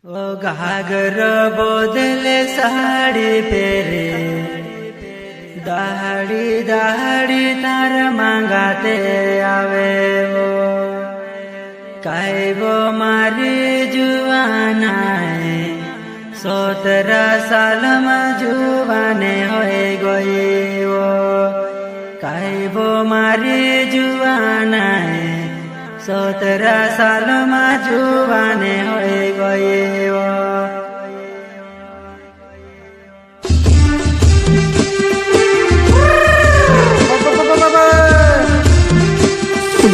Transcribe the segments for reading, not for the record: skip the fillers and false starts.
ओ घाघर बदले साड़ी पेरे दहाड़ी दहाड़ी तार मांगाते आवे वो कायबो मारी जुआनाए 17 साल में जुआने होए गई वो कायबो मारी जुआनाए 17 साल में जुआने होए गई वो।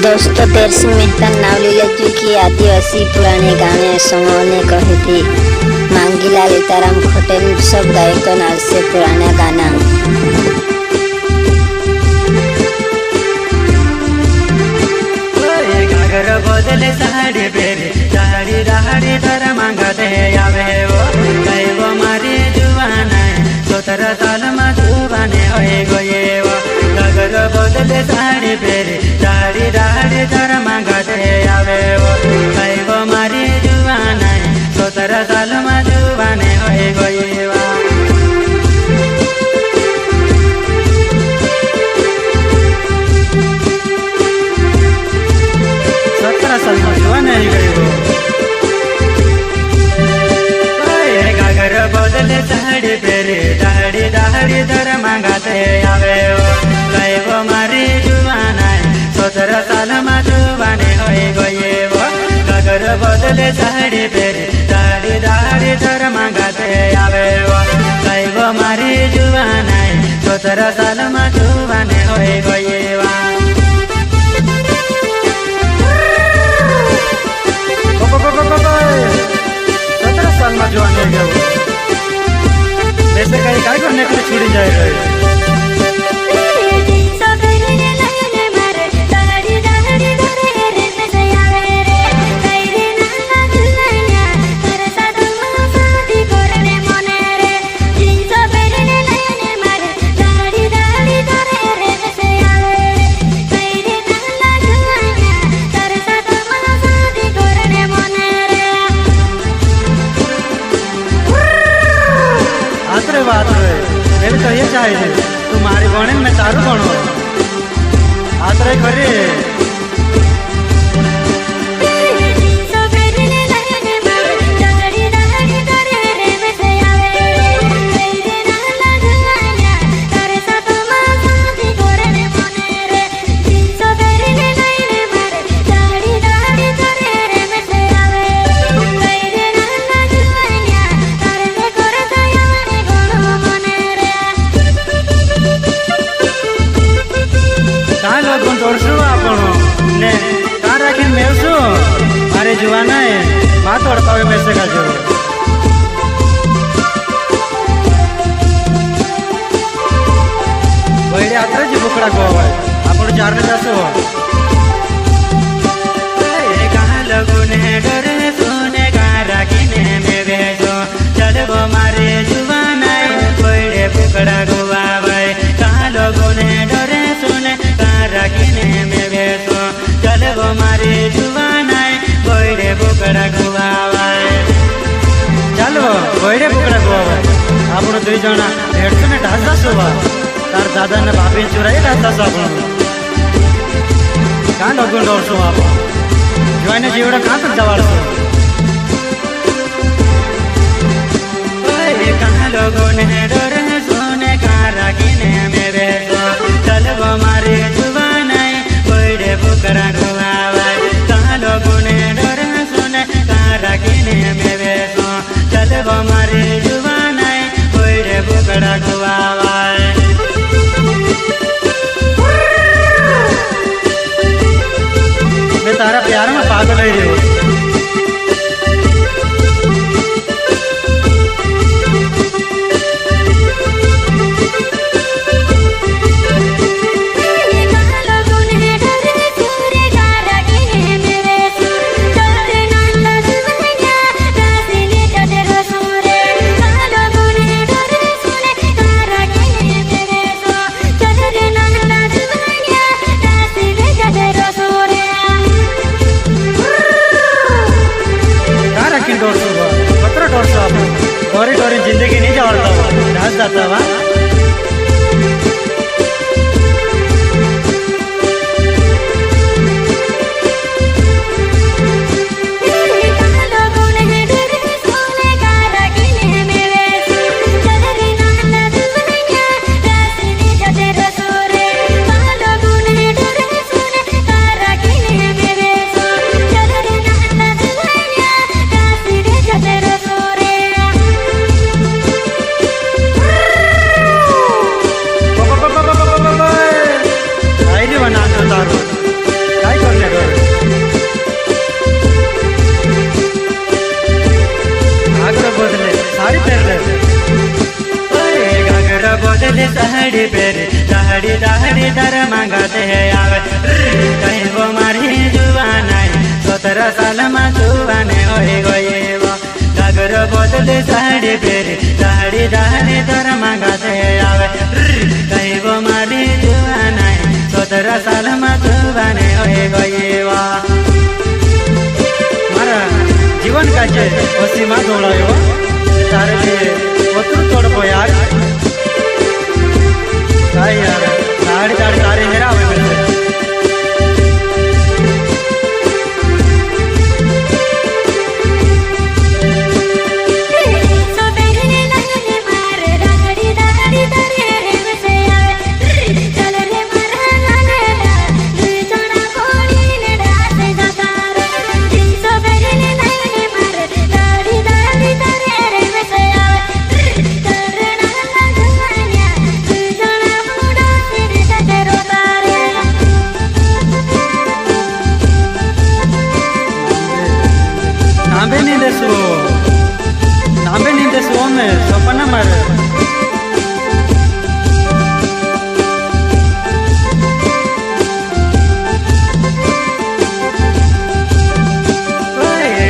दोस्तों तेरसिंह मेहता नावलीला जी की आदिवासी पुराने गाने समूह ने कहे थे मांगीलाल इताराम खोटेल सब गायकों नाल से पुराना गाना। घाघर बदले साड़ी पेरे साड़ी दहाड़ी तर मांगते आवे वो कायबो मारी जुआना 17 साल में जुआने होए गए वो घाघर बदले साड़ी पेरे साड़ी दहाड़ी तर मांगते आवे वो कायबो मारी जुआना 17 साल में जुआने होए गए वो। 17 साल में जुआने ही गई वो घाघर बदले साड़ी पेरे दाढ़ी दाढ़ी दर मांगाते आवे वो कायबो मारी जुआना 17 साल में जुआने होए गए वो घाघर बदले साड़ी पेरे दाढ़ी दाढ़ी दर मांगाते आवे वो कायबो मारी जुआना 17 साल में जुआने होए गए वो। 17 साल में जुआने गए वैसे कहीं काय करने के लिए छुड़ी जाए गए। बात है तो ये चाहिए तुम्हारी गणे में तारू गणो आतरे खरे मारे जुआना है बात पड़ता है वैसे का जो वही आते जी बुकड़ा को आप चार जासो कहाँ लगुने डरे सुने कहाँ राखीने में भेजो चलो मारे जुआना वही बुकड़ा गोवा भाई कहाँ लगुने डरे सुने कहाँ राखीने में भेजो चलो मारे जुआना बड़े बुकड़ा गुआवाए चलो बड़े बुकड़ा गुआवाए आप दुई जना भेड़ ने ढासा सुबा तार दादा ने भाभी चुराई ढासा सब कहाँ लगुन डोर सो आप जो जीवड़ा कहाँ तक जवाड़ सो कहाँ लोगों ने डर सोने कहाँ राखीने में बैठो चलो मारे जुबाना बड़े बुकड़ा गुआवाए कहाँ लोगों ने डर सुने कहाँ राखीने में बैठो चलो मारे जुबाना बड़े बुकड़ा गुआवाए। मैं तारा प्यार में पागल ही रही डोरसो आपण डोरी डोरी जिंदगी नहीं जावड़ता राज जाता वा साड़ी पेरे दाहड़ी दाहड़ी दर मांगते है आवे कहीं वो मारी जुबान आई 17 साल में जुबाने हो गए वो गागर बदले साड़ी पेरे दाहड़ी दाहड़ी दर मांगते है आवे कहीं वो मारी जुबान आई 17 साल में जुबाने हो गए वो मारा जीवन का चे सीमा दौड़ायो तारे लिए वो तू तोड़ पो यार यार साड़ी साड़ी सारे हेरा हुए मेरे नाबे नहीं दे सो में सपना मारे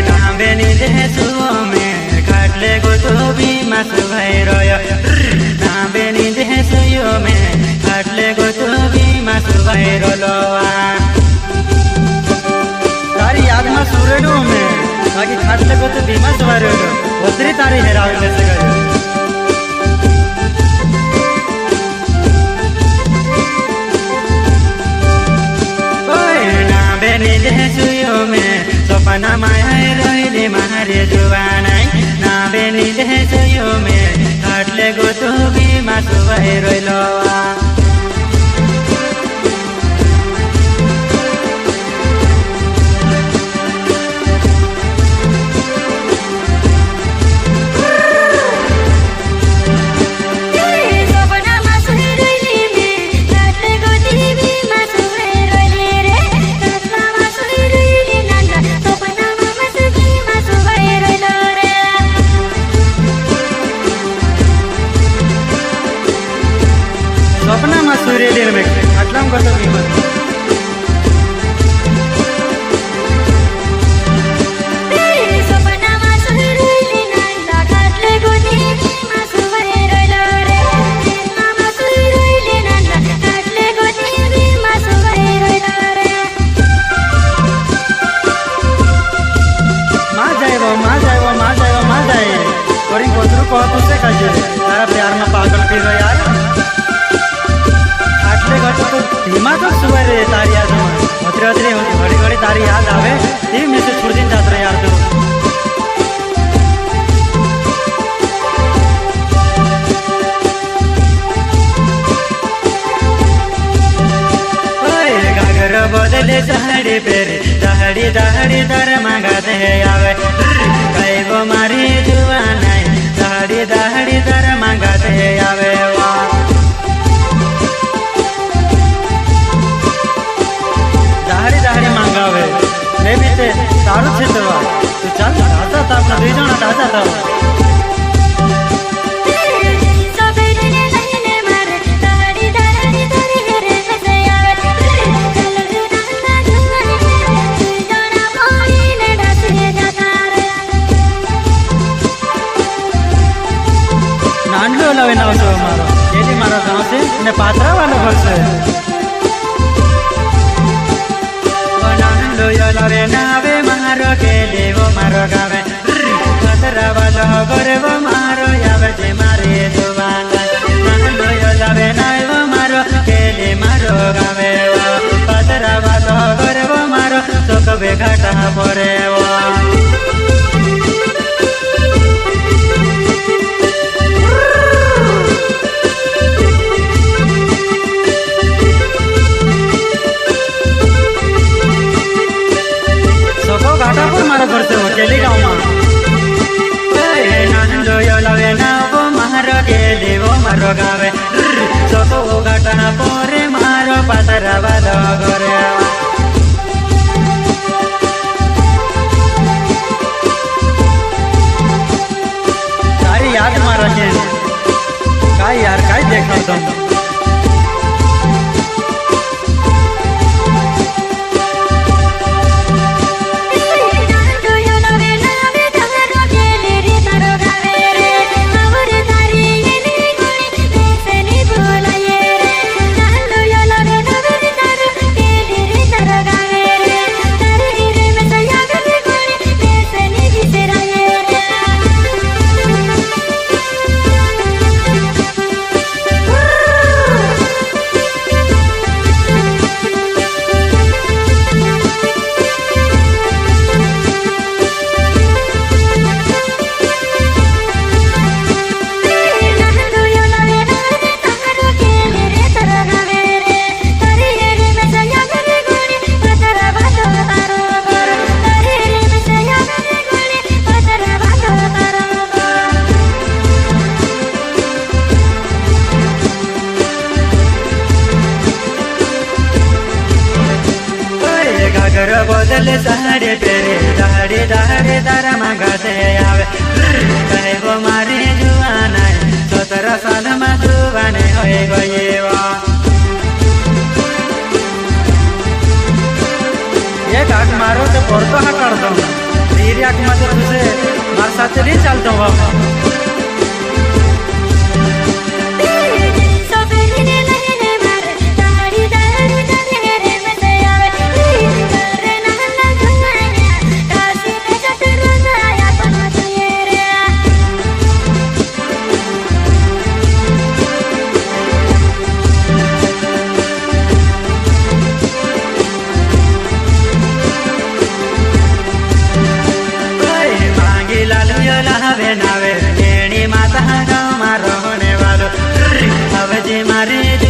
नाबे नहीं दे सो में काटले गो तो भी मस भाई रोयो नाबे नहीं दे सो में काटले गो तो भी मस भाई रोलोवा तारी याद में सूरडो में बाकी खाटले को तो बीमा सवार हो उतरी तारी हेरावे में से गए ओए ना बेनी दे सुयो में सपना माया रोइले मारे जुवानाई ना बेनी दे सुयो में खाटले को तो बीमा सवार रोइलोवा सपना में सूर्य दिन में अटलम को तो कीमत तारा प्यार में पागल पी गया यार आटले घट तो धीमा तो सुबह रे तारी याद होती घड़ी घड़ी तारी याद आवे ये में से छोड़ दिन जात रहे यार तो गागर बदले साड़ी पेरे दाहड़ी दाहड़ी दर मांगते है आवे कई वो मारी जुबान दाहड़ी दाहड़ी दर मांगते है आवे दाहड़ी दाहड़ी मांगावे ले भी ते सारू छे तो तू चल दादा था अपना दुई जना दादा था नांडलो लवे नाव से मारो ये मारा गांव से ने पात्रा वाला घर से नांडलो लवे नावे मारो के ले वो मारो गावे पात्रा वाला घाटा परे सको घाटा पर मारा घर से केली गाँव मारो केली वो मारो गावे सको घाटा परे मारो पातरा बालो घरे काय याद मारा के काय यार काय देखा तुम घर बदल साड़े तेरे दाड़े दाड़े तारा मांगा से आवे कहे वो मारे जुआना 17 साल में जुआने होए गए ये काट मारो तो पड़तो हाँ कर दो धीरे आँख में तो तुझे मार साथ नहीं चलता हूँ नावे माता गाँव मारो होने वालो अब जी मारे